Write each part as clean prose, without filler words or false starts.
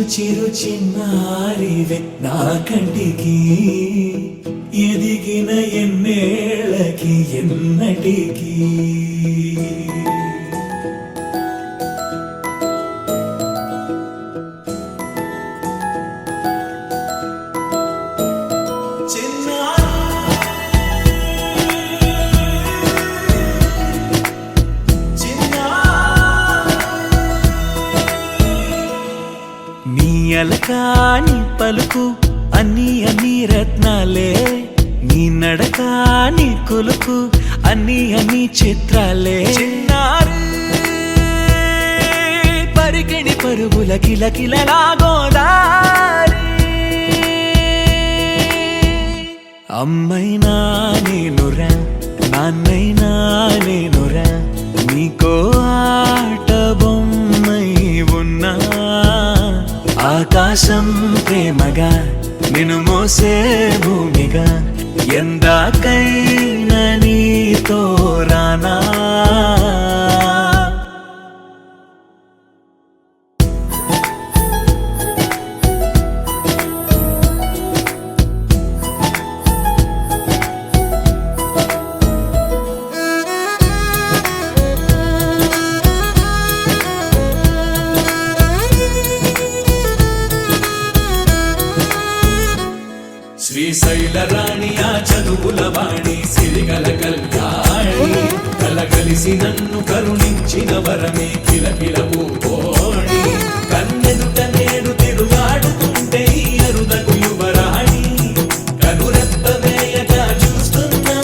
చిరు చిరు చిన్నారివే నా కంటికి ఎదిగిన ఎన్నేళ్ళకి ఎన్నటికి అలకాని పలుకు అన్ని అన్ని రత్నాలే నీ నడకాని కొలుకు అన్ని అన్ని చిత్రాలే చిన్నారు పరికిణి పరుగుల కిలకిలలాగోదారి అమ్మైనా నేనురా నాన్నైనా నేనురా నీకో ఆట బొమ్మై ఉన్నా ఆకాశం ప్రేమగా నిన్ను మోసే భూమిగా ఎందాకైనా నీతో రానా శ్రీశైల రాణియా చదువుల వాణి సిరిగల కల్యాణి కలగలిసి నన్ను కరుణించిన వరమే కిలకిల పూకోణి కన్నెదుట నేడు తిరుగాడుతుంటే ఈ అరుదకు యువరాణి కనురెప్ప వేయగా చూస్తున్నా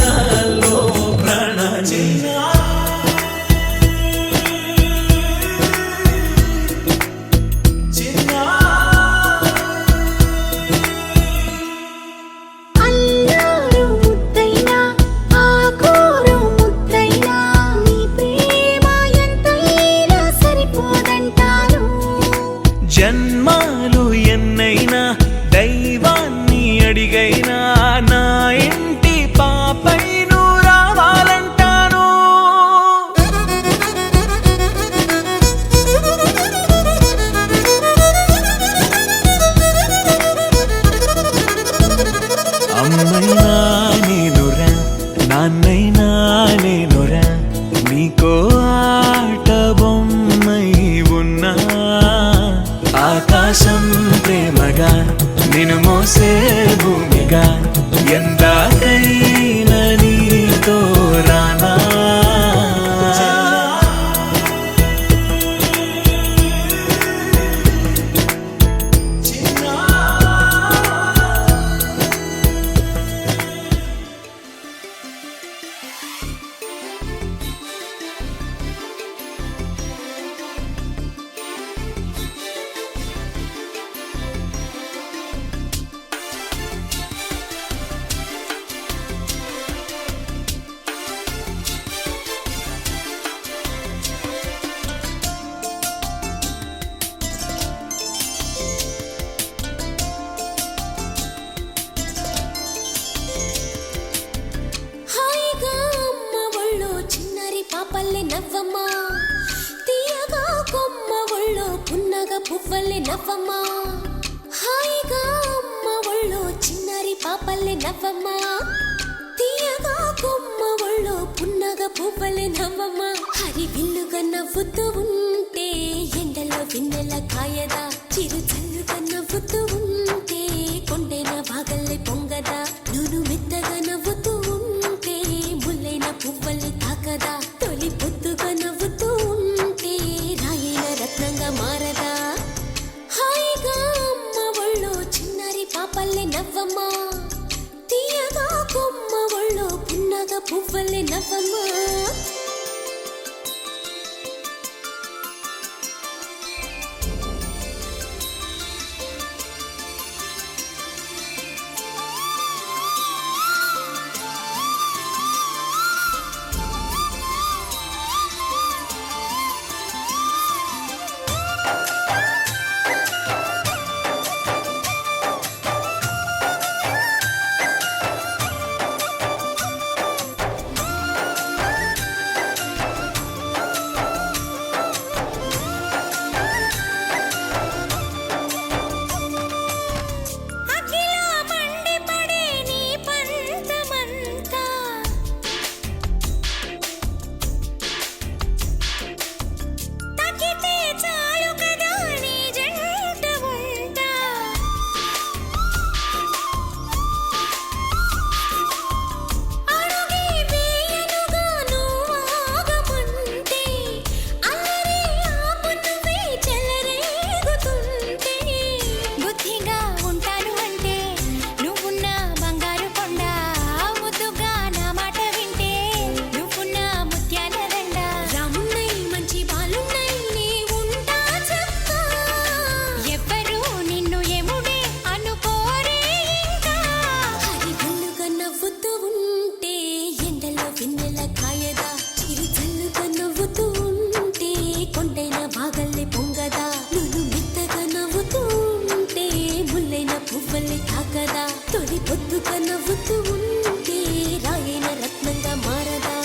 నాలో ప్రాణ జన్మాలు ఎన్నైనా దైవాన్ని అడిగైనా నా ఇంటి పాపై నువ్వు రావాలంటాను అమ్మైనా నేనురా నాన్నైనా నేనురా నీకో ఆట బొమ్మై ఉన్నా ఆకాశం ప్రేమగా నిన్ను మోసే భూమిగా ఎందాకైనా నీతో రానా పాపల్లె నవ్వమ్మా తీయగా కొమ్మ ఒళ్ళో పున్నగ పువ్వల్లె నవ్వమ్మా హాయిగా అమ్మ ఒళ్ళో చిన్నారి పాపల్లె నవ్వమ్మా తీయగా కొమ్మ ఒళ్ళో పున్నగ పువ్వల్లె నవ్వమ్మా హరి విల్లుగా నవ్వుతూ ఉంటే ఎండలో వెన్నెల కాయదా చిరు చల్లుగా నవ్వుతూ ఉంటే కొండైన భాగల్లె పొంగదా నూను మెత్తగా నవ్వుతూ ఉంటే ముల్లైన పువ్వల్లె తాకదా తొలి పొద్దుగా నవ్వుతూ ఉంటే రాయైన రత్నంగా మారదా హాయిగా అమ్మ ఒళ్ళో చిన్నారి పాపల్లె నవ్వమ్మా తీయగా కొమ్మ ఒళ్ళో పున్నగ పువ్వల్లె నవ్వమ్మా మారదా తొలి పొద్దుగా నవ్వుతూ ఉంటే రాయైన రత్నంగా మారదా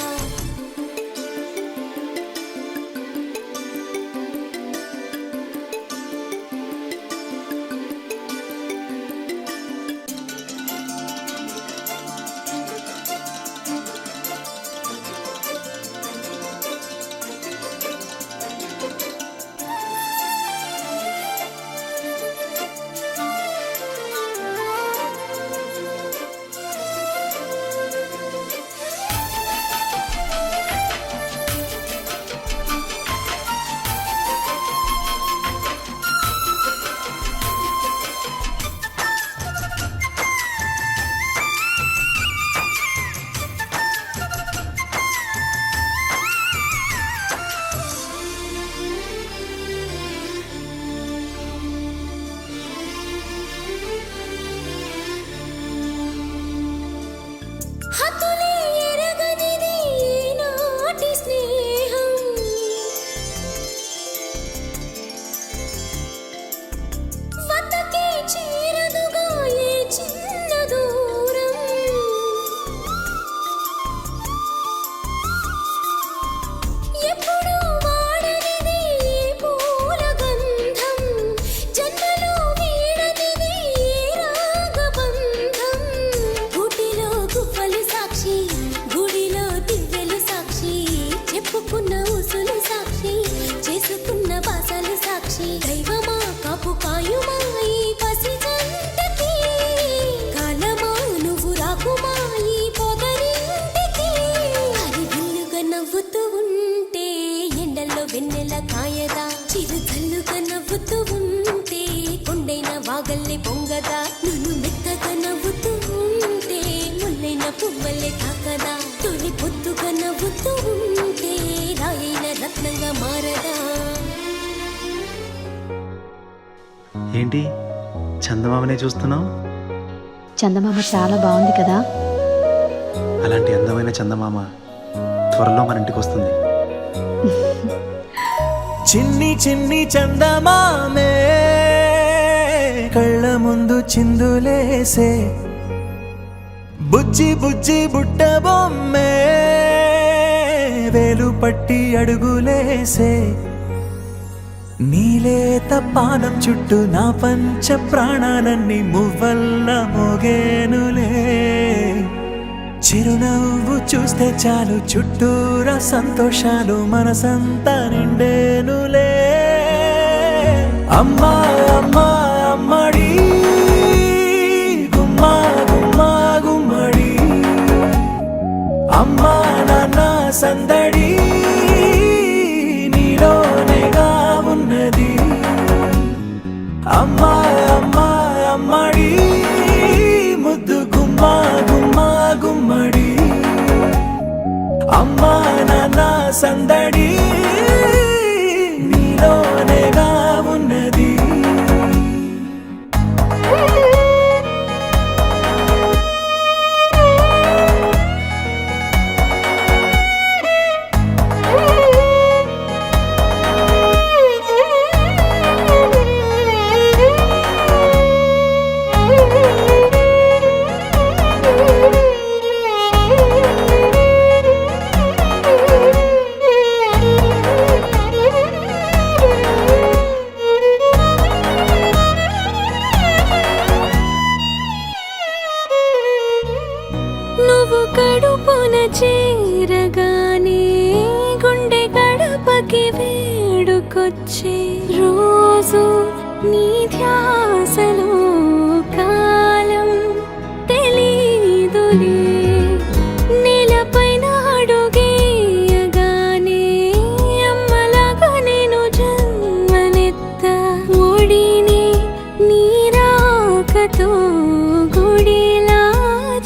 హతులే ఎరగనిది నాటి స్నేహం వతకే చేరదుగా ఏ చిన్న దూరం ఎప్పుడు వాడనిది పూల గంధం జన్మలో వీడనిది రాగబంధం గుడిలో గువ్వలు సాక్షి గుడిలో దివ్యలు సాక్షి చెప్పుకున్న ఉసులు సాక్షి చేసుకున్న బాసలు సాక్షి దైవమా కాపు కాయుమా ఈ పసి జంటకి కాలమా నువ్వు రాకుమా ఈ పొగరింటికి హరి బిల్లుగా నవ్వుతూ ఉంటే ఎండల్లో వెన్నెల కాయదా చిరు చల్లుగా నవ్వుతూ ఉంటే కొండైన వాగల్లే పొంగదా నువ్వు మెత్తగా నవ్వుతూ ఉంటే ముల్లైన పువ్వల్లే తాకదా తొలి పొద్దుగా నవ్వుతూ ఉంటే రాయైన రత్నంగా మారదా ఏంటి చందమామనే చూస్తున్నావు? చందమామ చాలా బాగుంది కదా. అలాంటి అందమైన చందమామ త్వరలో మన ఇంటికి వస్తుంది. చిన్ని చిన్ని చందమామే కళ్ళ ముందు చిందులేసే బుజ్జి బుజ్జి బుట్ట బొమ్మే వేలు పట్టి అడుగులేసే నీలేత పానం చుట్టూ నా పంచ ప్రాణాలన్నీ మువ్వల్ల మోగేనులే చిరునవ్వు చూస్తే చాలు చుట్టూరా సంతోషాలు మనసంతా నిండేనులే అమ్మా అమ్మా అమ్మడి గుమ్మా గుమ్మా గుమ్మడి అమ్మా నాన్న సందడి నీలోనేగా ఉన్నది అమ్మా అమ్మా అమ్మడి ముద్దు గుమ్మా గుమ్మా గుమ్మడి అమ్మా నాన్న సందడి నీలోనేగా ఉన్నది నువ్వు కడుపున చేరగానే గుండె గడపకి వేడుకొచ్చే రోజు నీ ధ్యాసలో కాలం తెలీదులే నేలపైన అడుగేయగానే అమ్మలాగా నేను జన్మనెత్త ఒడిని నీ రాకతో గుడిలా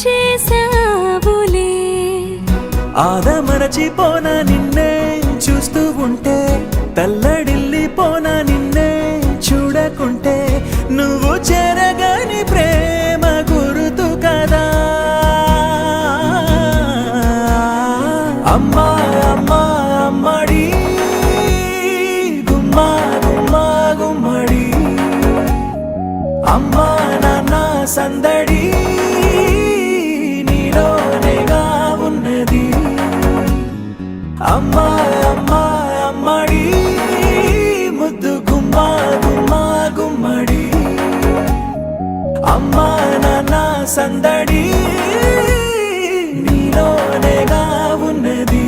చేసావులే ఆదమరచిపోనా నిన్నే చూస్తూ ఉంటే తల్లడిల్లిపోనా నిన్నే చూడకుంటే నువ్వు చెరగని ప్రేమ గురుతు కదా అమ్మా అమ్మా అమ్మడి గుమ్మా గుమ్మా గుమ్మడి అమ్మా నాన్న సందడి నీలోనేగా ఉన్నది. అమ్మా అమ్మా అమ్మడి ముద్దు గుమ్మా గుమ్మా గుమ్మడి, అమ్మా నాన్న సందడి నీలోనేగా ఉన్నది.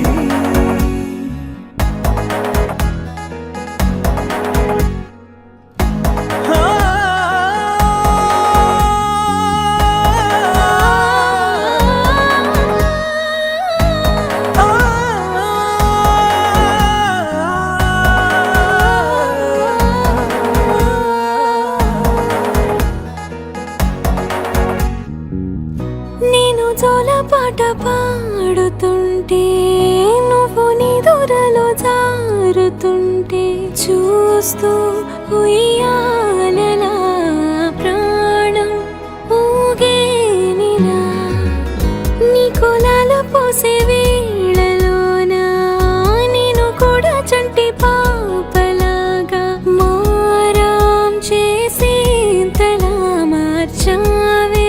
నేను జోలపాట పాడుతుంటే నువ్వు నీ దూరలో జారుతుంటే చూస్తూ ఉయ్యాలలా ప్రాణం ఊగేనిలా, నీ కులాల పోసే వేళలోన నేను కూడా చంటి పాపలాగా మారాం చేసేంతలా మార్చావే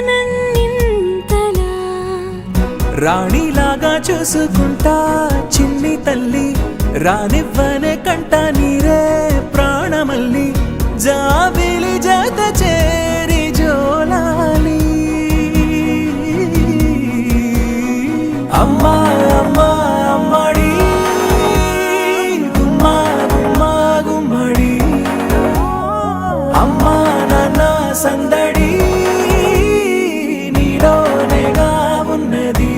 నన్నింతలా. రాణిలాగా చూసుకుంటా చిన్ని తల్లి, రానివ్వనే కంట నీరే ప్రాణమల్లి, జాబిలి జత చేరి జోలాలి. అమ్మా అమ్మా అమ్మడి గుమ్మా గుమ్మా గుమ్మడి, అమ్మా నాన్న సందడి నీలోనేగా ఉన్నది.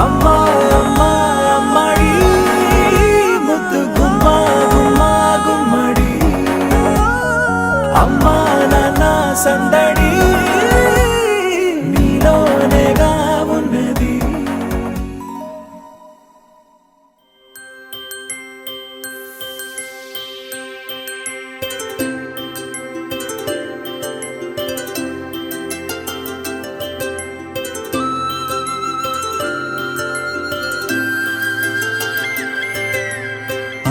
అమ్మా అమ్మా అమ్మడి ముద్దు గుమ్మా గుమ్మా గుమ్మడి, అమ్మా నాన్న సందడి నీలోనేగా ఉన్నది.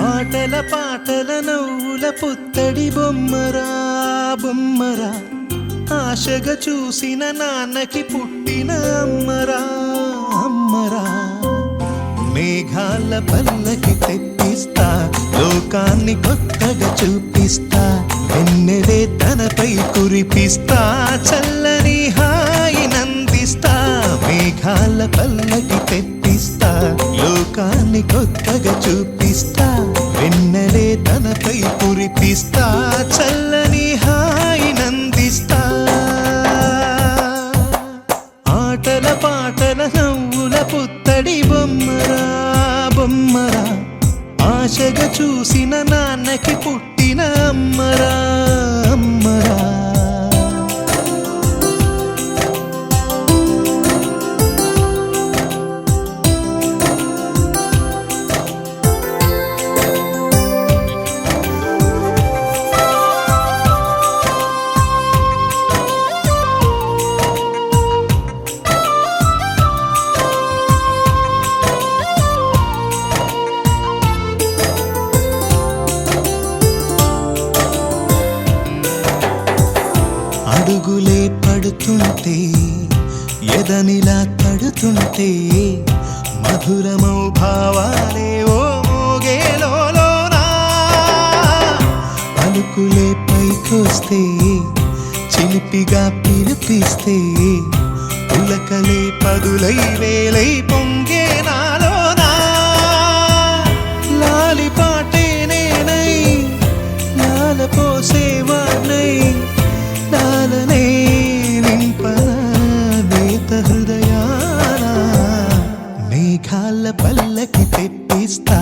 ఆటల పాటల నవ్వుల పుత్తడి బొమ్మరా బొమ్మరా, ఆశగా చూసిన నాన్నకి పుట్టిన అమ్మరా అమ్మరా. మేఘాల పల్లకి తెప్పిస్తా, లోకాన్ని కొత్తగా చూపిస్తా, వెన్నెలే తనపై కురిపిస్తా, చల్లని హాయి నందిస్తా. మేఘాల పల్లకి తెప్పిస్తా, లోకాన్ని కొత్తగా చూపిస్తా, వెన్నెలే తనపై కురిపిస్తా, చల్లని హాయి నందిస్తా. ఆటల పాటల నవ్వుల పుత్తడి బొమ్మరా బొమ్మరా, ఆశగా చూసిన నాన్నకి పుట్టిన అమ్మరా అమ్మరా. అడుగులే పడుతుంటే ఎదనిలా తడుతుంటే, మధురమౌ భావాలే ఓ మోగేలోనా. పలుకులే పైకొస్తే చిలిపిగా పిలిపిస్తే, పులకలే పదులై వేలై పొంగే నాలోనా. లాలి పాటే నేనై లాల పోసేవాణ్ణై, లాలనే నింపనా నేత హృదయాన. మేఘాల పల్లకి తెప్పిస్తా,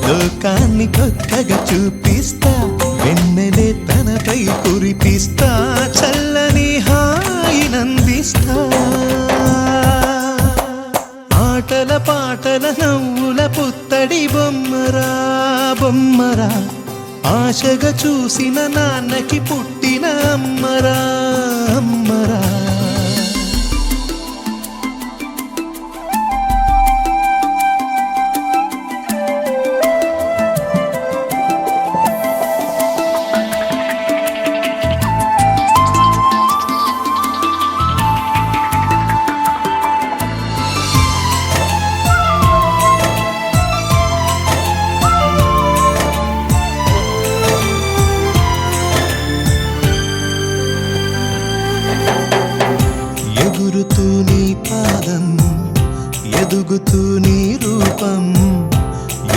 లోకాన్ని కొత్తగా చూపిస్తా, వెన్నెలే తనపై కురిపిస్తా, చల్లని హాయి నందిస్తా. ఆటల పాటల నవ్వుల పుత్తడి బొమ్మరా బొమ్మరా, ఆశగా చూసిన నాన్నకి పుట్టిన అమ్మరా అమ్మరా. ఎదుగుతూ నీ రూపం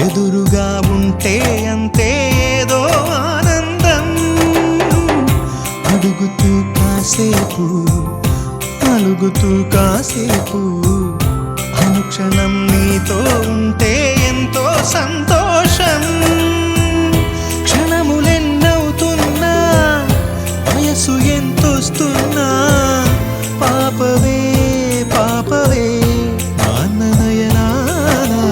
ఎదురుగా ఉంటే అంతే ఏదో ఆనందం అడుగుతూ కాసేపు అలుగుతూ కాసేపు అనుక్షణం నీతో ఉంటే ఎంతో సంతోషం క్షణములెన్నవుతున్నా వయసు ఎంతొస్తున్నా పాపవే పాపవే నయనానా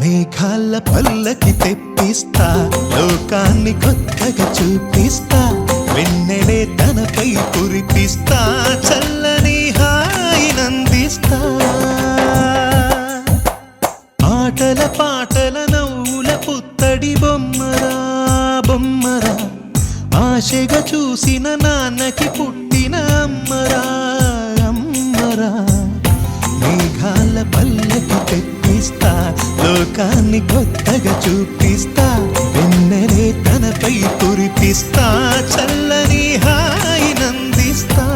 మేఘాల పల్లకి తెప్పిస్తా లోకాన్ని కొత్తగా చూపిస్తా వెన్నెలే తనపై కురిపిస్తా చల్లని హాయినందిస్తా ఆటల పాటల నవ్వుల పుత్తడి బొమ్మరా బొమ్మరా ఆశగా చూసిన నాన్నకి పుట్టిన అమ్మరా అమ్మరా మేఘాల పల్లకి తెప్పిస్తా లోకాన్ని కొత్తగా చూపిస్తా వెన్నెలే తనపై కురిపిస్తా చల్లని హాయినందిస్తా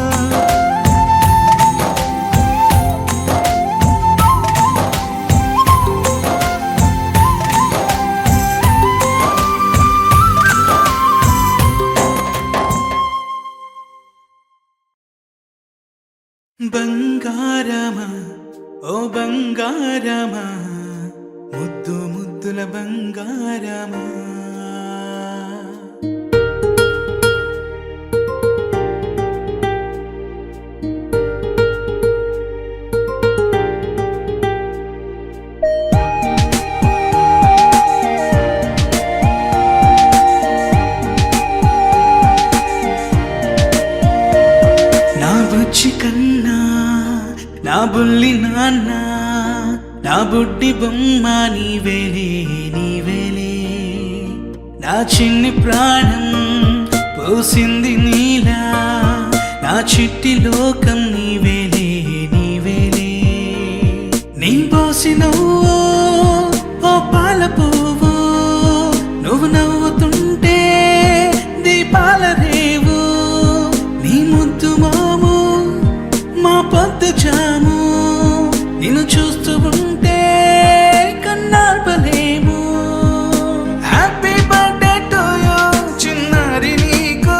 బంగారమా ఓ బంగారమా ముద్దు ముద్దుల బంగారమా నా బుజ్జి కన్నా నా బుల్లి నాన్న నా బుడ్డి బొమ్మ నీవేలే నీవేలే నా చిన్ని ప్రాణం పోసింది నీలా నా చిట్టి లోకం నీవేలే నీవేలే నీ పోసినవో ఓ పాల పువ్వు నువ్వు నవ్వుతుంటే దీపాల రేవు నీ ముద్దు మాము మా పొద్దు జాము నిన్ను చూస్తూ ఉంటే కన్నార్పలేము హ్యాపీ బర్త్డే టు యూ చిన్నారి నీకు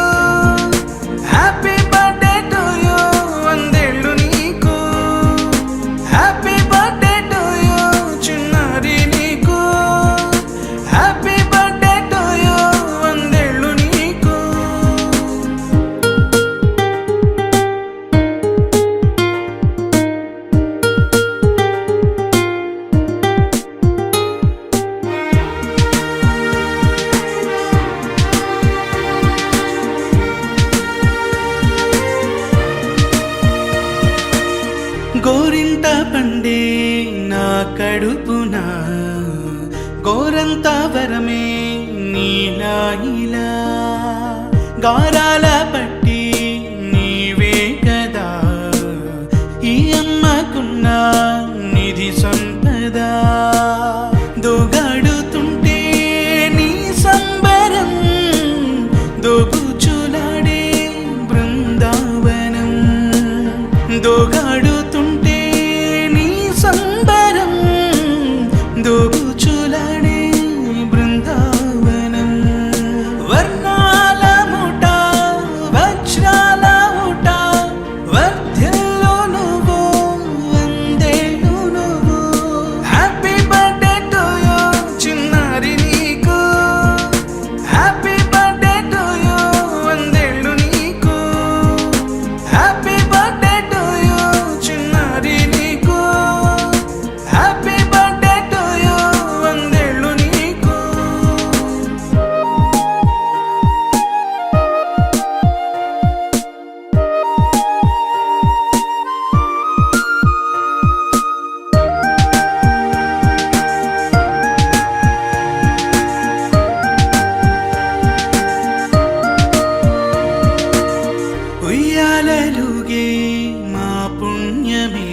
హ్యాపీ బర్త్డే టు యూ వందేళ్ళు నీకు హ్యాపీ బర్త్డే టు యూ చిన్నారి నీకు హ్యాపీ బర్త్డే టు యూ వందేళ్ళు నీకు గోరింట పండే నా కడుపున గోరంత వరమే నీలా ఇలా గారాల పట్టి నీవే కదా ఈ అమ్మకున్న నిధి సంపద దోగాడుతుంటే నీ సంబరం దోబుచులాడే బృందావనం దోగాడుతుంటే నీ సంబరం దోబుచులాడే బృందావనం వర్ణాల ముఠ వజ్రాల ముఠ వర్ధిల్లు నువ్వు వందేళ్ళు నువ్వు హ్యాపీ బర్త్డే టు యూ చిన్నారి నీకు హ్యాపీ బర్త్డే టు యూ వందేళ్ళు నీకు హ్యాపీ బర్త్డే టు యూ చిన్నారి నీకు హ్యాపీ బర్త్డే టు యూ వందేళ్ళు నీకు ఉయ్యాలలుగే మా పుణ్యమే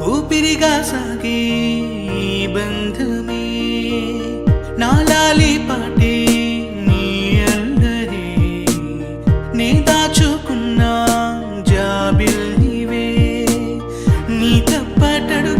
ఊపిరిగా సాగే ఈ బంధమే నాలాలి పాటే నీ అల్లరే నీ దాచుకున్న జాబిల్లివే నీ తప్పటడు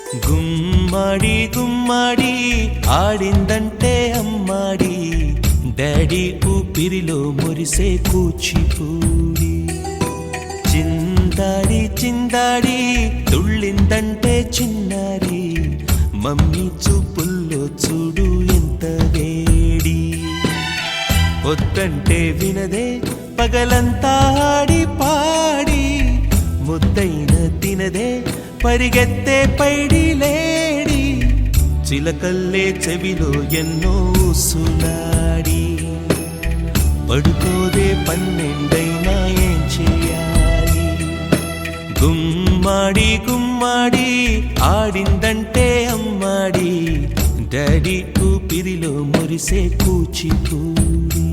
గుమ్మాడి గుమ్మాడి ఆడిందంటే అమ్మాడి, డాడీ ఊపిరిలో మురిసే కూచిపూడి. చిందాడి చిందాడి తుళ్ళిందంటే చిన్నారి, మమ్మీ చూపుల్లో చూడు ఎంత వేడి. వద్దంటే వినదే పగలంతా ఆడి పాడి, ముద్దైన తినదే పరిగెత్తే పైడి లేడి. చిలకల్లే చెవిలో ఎన్నో సులాడి, పడుకోదే పన్నెండైనా ఏం చేయాలి. గుమ్మాడి గుమ్మాడి ఆడిందంటే అమ్మాడి, డాడీ ఊపిరిలో మురిసే కూచిపూడి.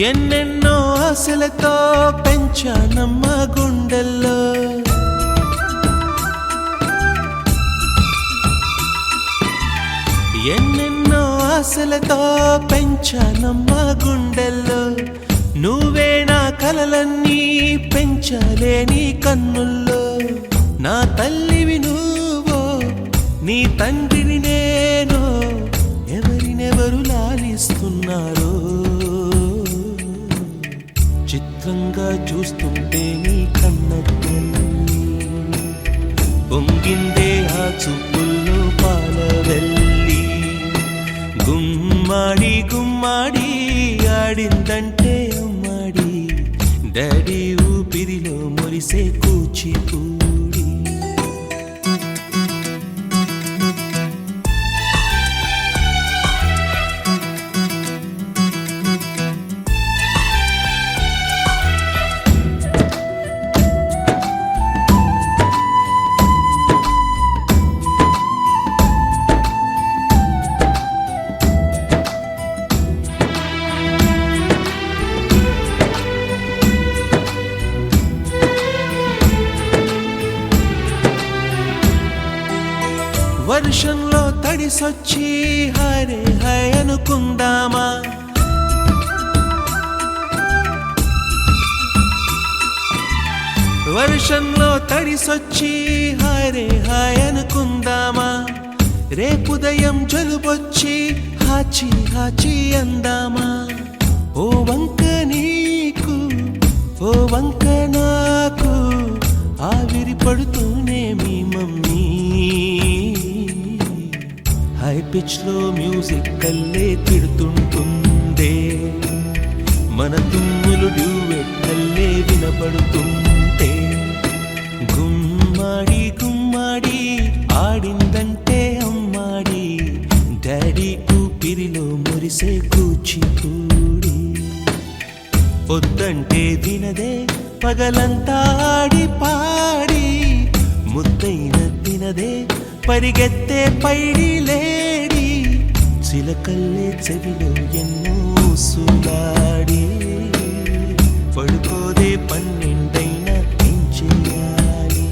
ఎన్నెన్నో ఆశలతో పెంచానమ్మ గుండెల్లో, ఎన్నెన్నో ఆశలతో పెంచానమ్మ గుండెల్లో. నువ్వే నా కలలన్నీ పెంచాలే నీ కన్నుల్లో. నా తల్లివి నువ్వో నీ తండ్రిని నేను, ఎవరినెవరు లాలిస్తున్నారో చిత్రంగా చూస్తుంటే నీ కన్నట్టు పొంగిందే ఆ చూపుల్లో పాలవెల్లి. గుమ్మాడి గుమ్మాడి ఆడిందంటే అమ్మాడి, డాడీ ఊపిరిలో మురిసే కూచిపూడి. వర్షంలో తడిసొచ్చి హరే హై అనుకుందామా, వర్షంలో తడిసొచ్చి హరే హై అనుకుందామా. రేపుదయం జలుబొచ్చి హాచి హాచి అందామా. ఓ వంక నీకు ఓ వంక నాకు, ఆవిరి పడుతూనే మీ మమ్మీ. హై పిచ్ లో మ్యూజిక్ కల్లే తిడుతుంటుందే, మన తుమ్ములు డ్యూయెట్ కల్లే వినపడుతుంటే. గుమ్మాడి గుమ్మాడి ఆడిందంటే అమ్మాడి, డాడీ ఊపిరిలో మురిసే కూచిపూడి. పొద్దంటే వినదే పగలంతా ఆడి పాడి, ముద్దైన తినదే పరిగెత్తే పైడి లేడి. చిలకల్లే చెవిలో ఎన్నో సులాడి, పడుకోదే పన్నెండైనా ఏం చేయాలి.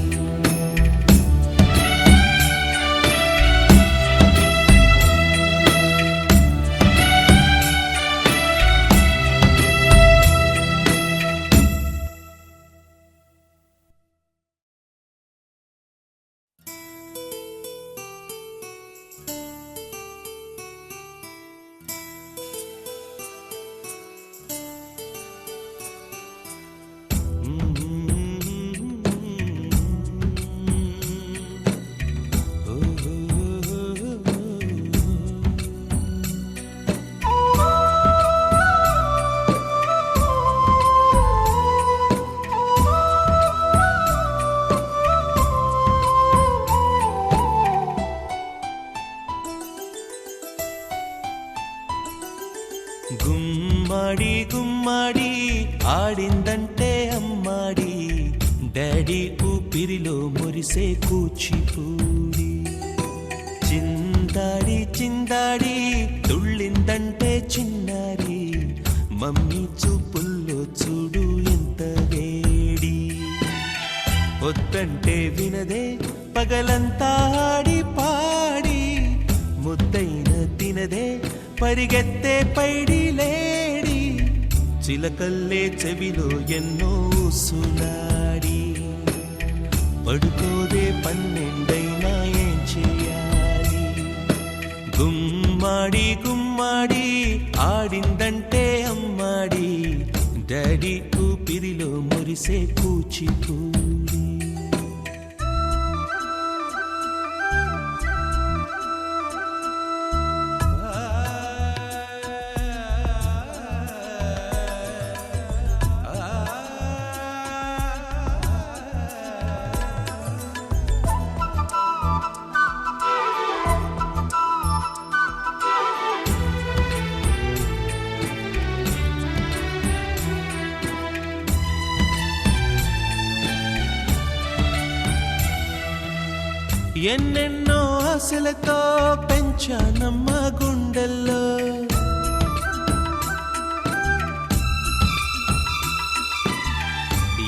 గుమ్మాడి గుమ్మాడి ఆడిందంటే అమ్మాడి, డాడీ ఊపిరి ఊపిరిలో మురిసే కూచిపూడి చిందాడి చిందాడి తుళ్ళిందంటే చిన్నారి మమ్మీ చూపుల్లో చూడు ఎంత వేడి వద్దంటే వినదే పగలంతా ఆడి పాడి ముద్దైన తినదే పరిగెత్తే పైడి లేడి చిలకల్లే చెవిలో ఎన్నో సులాడి పడుకోదే పన్నెండైనా ఏం చేయాలి గుమ్మాడి గుమ్మాడి ఆడిందంటే అమ్మాడి డాడీ ఊపిరిలో మురిసే కూచిపూడి ఎన్నెన్నో ఆశలతో పెంచానమ్మ గుండెల్లో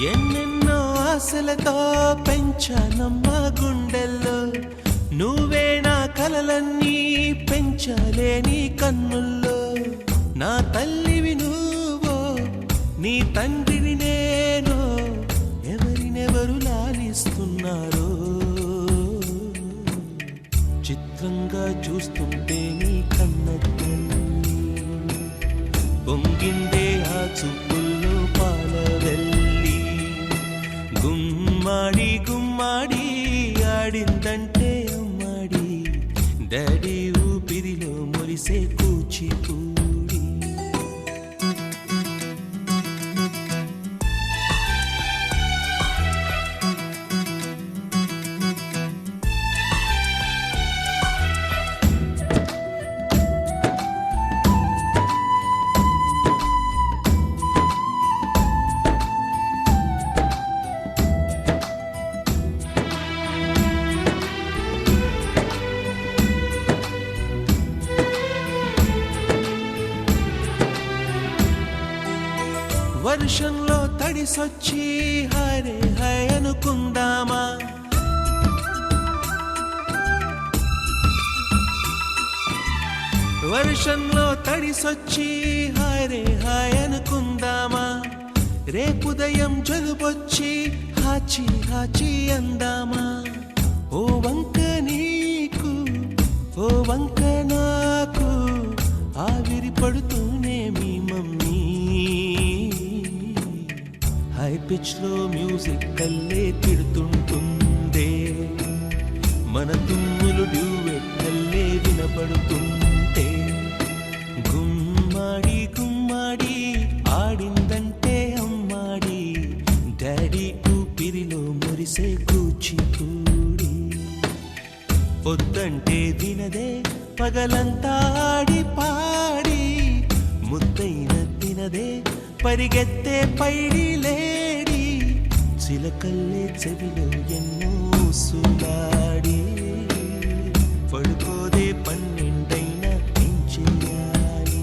ఎన్నెన్నో ఆశలతో పెంచానమ్మ గుండెల్లో నువ్వే నా కలలన్నీ పెంచాలే నీ కన్నుల్లో నా తల్లివి నువ్వో నీ తండ్రిని నేను ఎవరినెవరు లాలిస్తున్నారో చిత్రంగా చూస్తుంటే నీ కన్న పొంగిందే ఆ చూపుల్లో పాలవెల్లి గుమ్మాడి గుమ్మాడి ఆడిందంటే అమ్మాడి డాడీ ఊపిరిలో మురిసే కూచిపూడి వర్షంలో తడిసొచ్చి హరే హై అనుకుందామా వర్షంలో తడిసొచ్చి హరే హై అనుకుందామా రేపుదయం జలుబొచ్చి హాచి హాచి అందామా ఓ వంక నీకు ఓ వంక నాకు ఆవిరి పడుతూనే మీ మమ్మీ హై పిచ్ లో మ్యూజిక్ కల్లే తిడుతుంటుందే మన తుమ్ములు డ్యూయెట్ కల్లే వినపడుతుంటే గుమ్మాడి గుమ్మాడి ఆడిందంటే అమ్మాడి డాడీ ఊపిరిలో మురిసే కూచిపూడి వద్దంటే వినదే పగలంతా ఆడి పాడి ముద్దైన తినదే పరిగెత్తే పైడి లేడి చిలకల్లే చెవిలో ఎన్నో సులాడి పడుకోదే పన్నెండైనా ఏం చేయాలి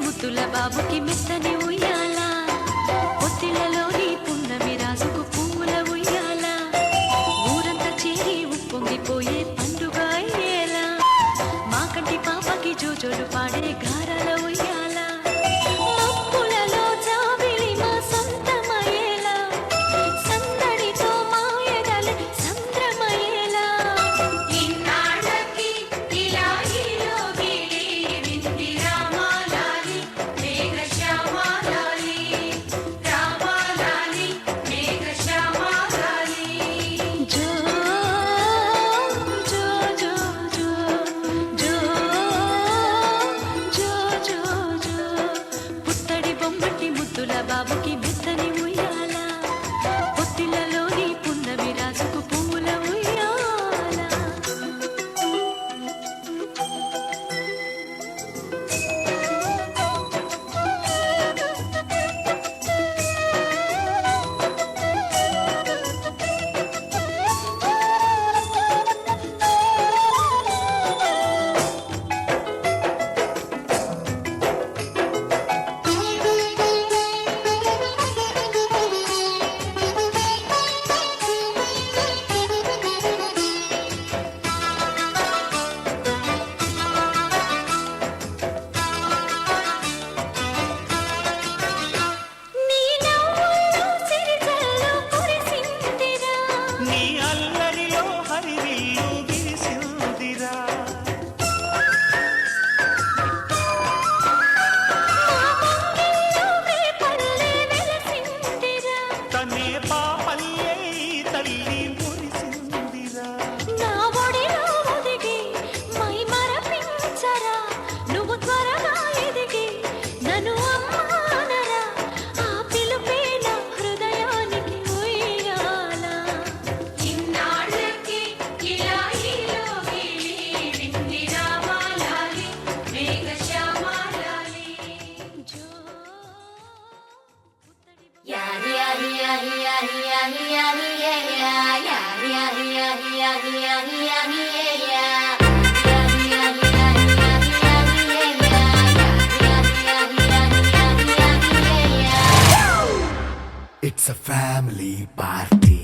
ముద్దుల బాబుకి మెత్తని ఉయ్యాల పొత్తిళ్లలోని పున్నమి రాసుకు పువ్వుల ఉయ్యాల ఊరంతా చేరి ఉప్పొంగిపోయే పండుగ అయ్యేలా మా కంటి పాపకి జోజోలు పాడే గారాల ఉయ్యాల మబ్బులలో జాబిలి మా సొంతమయ్యేలా సందడి నీ అల్లరిలో హరివిల్లు విరిసిందిరా తనే పాపల్లే ఈ తల్లి మురిసిందిరా నా ఒడిలో ఒదిగి మై మరపించరా నువ్వు త్వరగా ఎదిగి నన్ను అమ్మానరా ఆ పిలుపే నా హృదయానికి ఉయ్యాల చిన్నాళ్ళకి ఇలా ఈలోకి విందిరా మాలాలి మేఘశ్యామాలాలి జో యారి యారి యారి యారి యారి యారి యారి యారి యారి యారి యారి యారి It's a family party.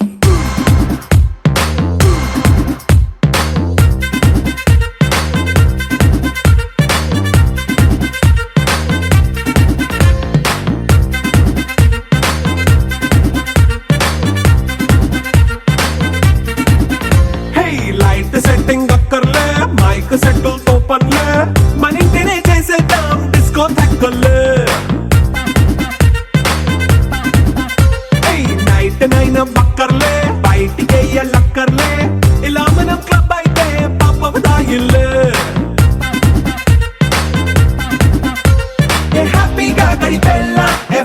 Hey, light setting అక్కర్లే మైక్ సెట్టు తో పనులే మన ఇంటినే చేసేద్దాం డిస్కో తక్కర్లే నైట్ నైన్ బక్కర్లే బయటికి లక్కర్లే ఇలా మనం క్లబ్ అయితే పాప దాయిల్లే హ్యాపీగా గడిపెళ్ళ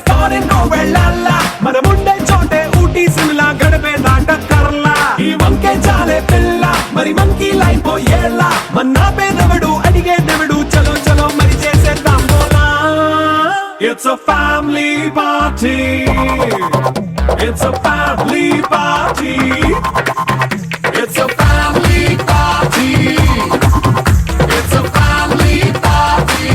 ఫారెన్ వెళ్ళాల మనం ఉండే చోటే ఊటీ సిమ్లా గడిపే దాటక్కర్లా ఈ వంకే చాలే పిల్ల మరి మంకీ లైఫ్ ఏళ్ళ మన్నా పేదవడు అడిగేదెవడు చలో చలో మరి చేసేద్దాం బోలా it's a family party. It's a family party. It's a family party. It's a family party.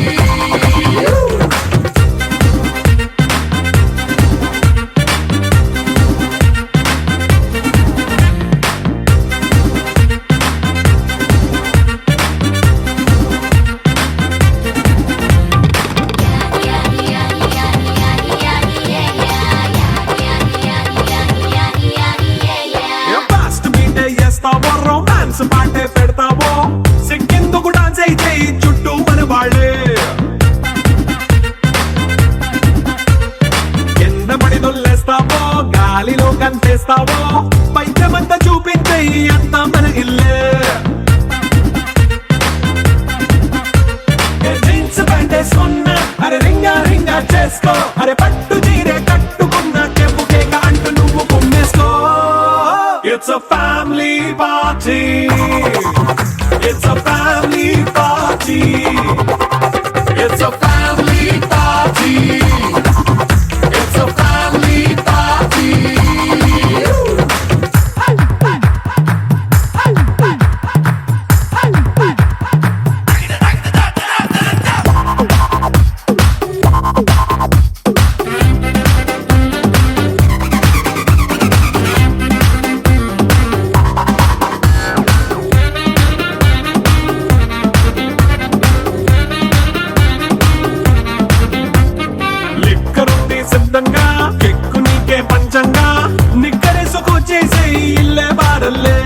Fast beat చేస్తావో రొమాన్స్ పాటే పెడతావో సిక్కిందుకు డాన్స్ అయితే చుట్టూ మన వాళ్ళే కింద పడి దొల్లేస్తావో గాలిలో కంటేస్తావో పైచమంతా చూపించే అంతా మన ఇల్లే జీన్స్ ప్యాంట్ వేసుకున్నా అరే రింగా రింగా చేసుకో అరే పట్టు చీరే కట్టుకున్న చెప్పుకే అంటూ నువ్వు కుమ్మేసుకో It's a family party. It's a family party. It's a family party. It's a family party. లిక్కరుంది సిద్ధంగా కెక్కు నీకే పంచంగా నిక్కరేసుకు చేసే ఇల్లే బారల్లే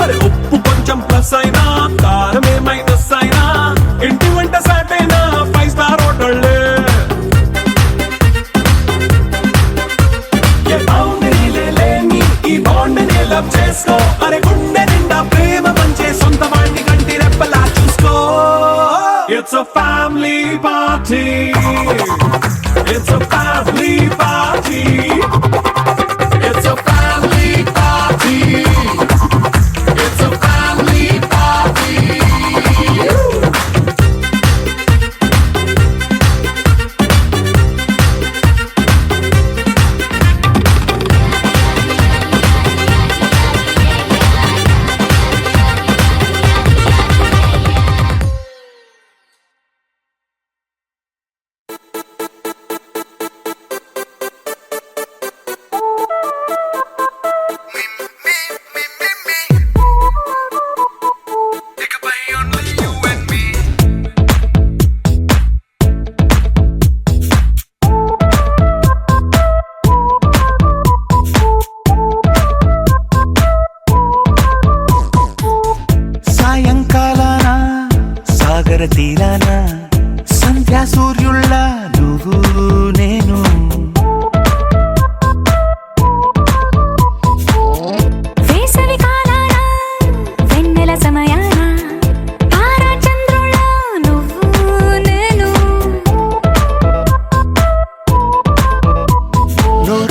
అరే ఉప్పు కొంచెం ప్లస్ అయినా కారమే మైనస్ అయినా ఇంటి వంట సాటైనా 5 స్టార్ హోటళ్ళే ఏ బౌండరీలే లేని ఈ బాండ్ని లవ్ చేసుకో అరే గుండె నిండా ప్రేమ పంచే సొంత వాడిని కంటి రెప్పలా చూసుకో It's a family party. It's a family party. It's a family party. It's a family party.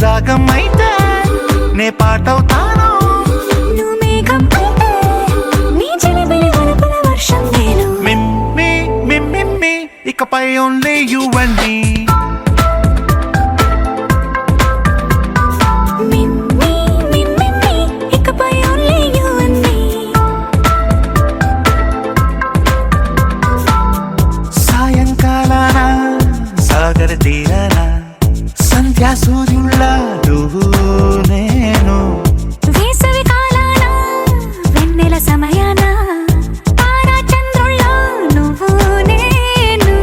రాగం అయితే నే పాటవుతాను. నువ్వు మేఘం అయితే నీ చిలిపిలి వలపుల వర్షం నేను. మిమ్మి మిమ్మి ఇకపై ఓన్లీ యు అండ్ మీ. మిమ్మి మిమ్మి ఇకపై ఓన్లీ యు అండ్ మీ. సాయంకాలాన సాగర తీరాన సంధ్యా సూర్యుళ్ళ నువ్వు నేను. వేసవి కాలాన వెన్నెల సమయాన తారా చంద్రుల్లో నువ్వు నేను.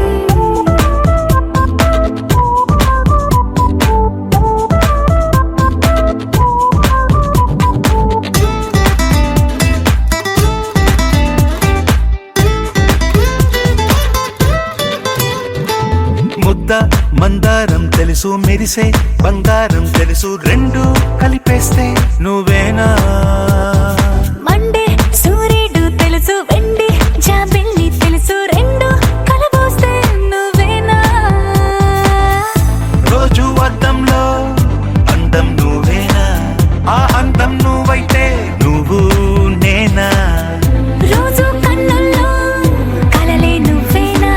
ముద్ద మందారం తెలుసు, మెరిసే బంగారం తెలుసు, రెండు కలిపేస్తే నువ్వేనా. మండే సూర్యుడు తెలుసు, వెండి జాబిల్లి తెలుసు, రెండు కలబోస్తే నువ్వేనా. రోజు అద్దంలో అందం నువ్వేనా, ఆ అందం నువ్వైతే నువ్వు నేనా. రోజు కన్నుల్లో కలలే నువ్వేనా,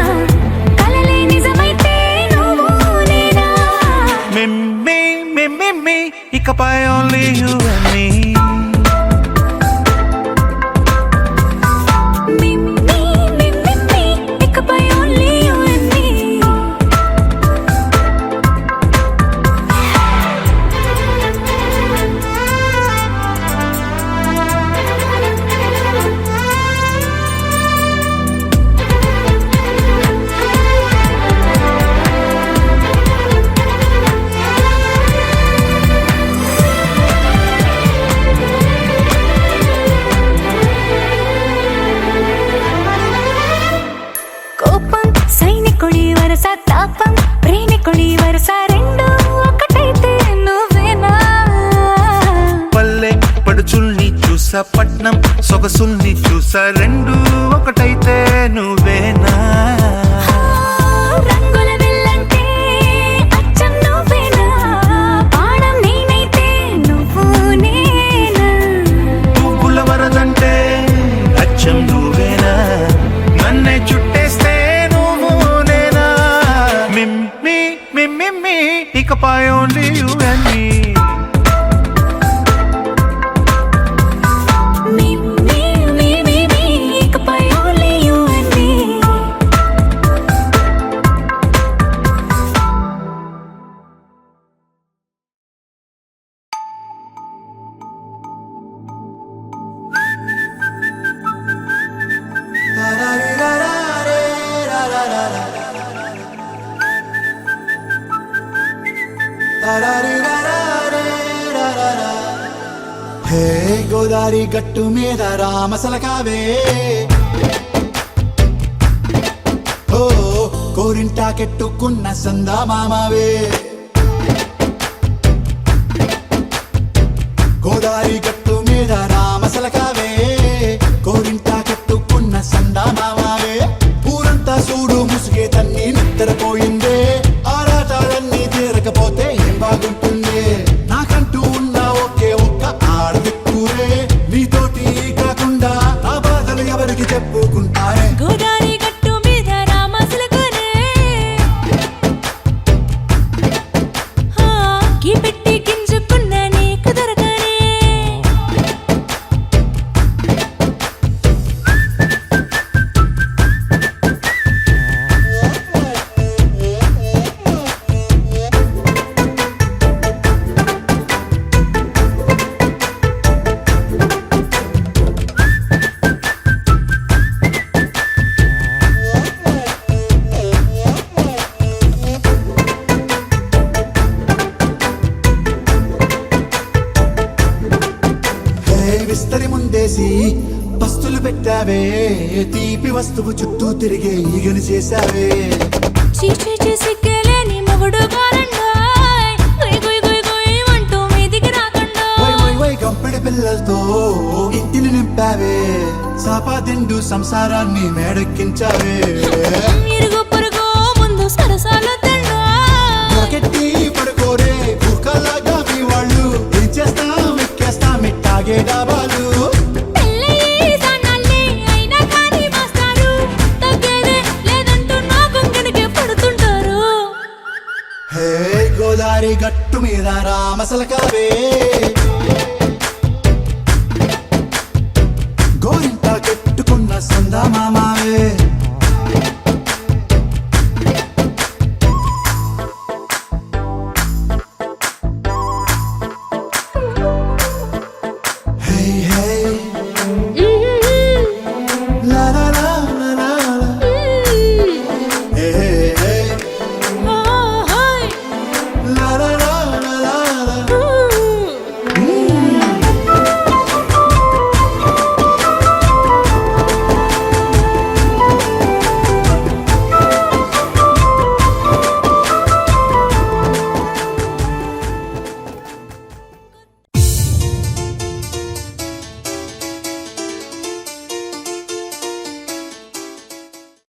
కలలే నిజమైతే నువ్వు నేనా. మిమ్మి మిమ్మి ఇకపై ఓన్లీ యు అండ్ మీ. మిమ్మి మిమ్మి ఇకపై ఓన్లీ యు అండ్ మీ. కోపం సైనికుడి వరస, తాపం ప్రేమికుడి వరస, రెండు ఒకటైతే నువ్వేనా. పల్లె పడుచుల్ని చూసా, పట్నం సొగసుల్ని చూసా, రెండు ఒకటైతే నువ్వేనా. రంగుల విల్లంటే అచ్చం నువ్వేనా, బాణం నేనైతే నువ్వు నేనా. పువ్వుల వరదంటే అచ్చం నువ్వేనా, నన్నే చుట్టేస్తే నువ్వు నేనా. మిమ్మి మిమ్మి ఇకపై ఓన్లీ యు అండ్ మీ. మిమ్మి మిమ్మి ఇకపై ఓన్లీ యు అండ్ మీ. హే గోదారి గట్టు మీద రామసలకావే, ఓ కోరింటాకెట్టుకున్న సందా మామావే. గోదారి గట్టు మీద రామసలకావే, కోరింటాకెట్టుకున్న సందా మామావే. ఊరంతా చూడు ముసుగే తన్ని నిద్రపోయిందే, ఆరాటాలన్నీ తీరకపోతే ఏం బాగుంటుందే. నాకంటూ ఉన్న ఒకే ఒక్క ఆడదిక్కురే, నీతోటి కాకుండా నా బాధలు ఎవరికి చెప్పుకుంటారే. గోదారి గట్టు మీద రామసలకునే, కీ పెట్టి గింజుకున్న నీకు దొరకనే. విస్తరి ముందేసి పస్తులు పెట్టావే, తీపి వస్తువు చుట్టూ తిరిగే ఈగని చేశావే. చీచి సిగ్గలేని మొగుడు కారండాయ్, గుయ్ గుయ్ గుయ్ గుయ్ అంటూ మీదికి రాకుండా. వై వై వై గంపెడి పిల్లలతో ఇంటిని నింపావే, సాపాదిండు సంసారాన్ని మేడెక్కించావే. ఇరుగు పొరుగు ముందు సరసాలు తండా, పడుకోరే కుక్కలాగా మీద రామసలకావే గోరింట కట్టుకున్న సందా మామావే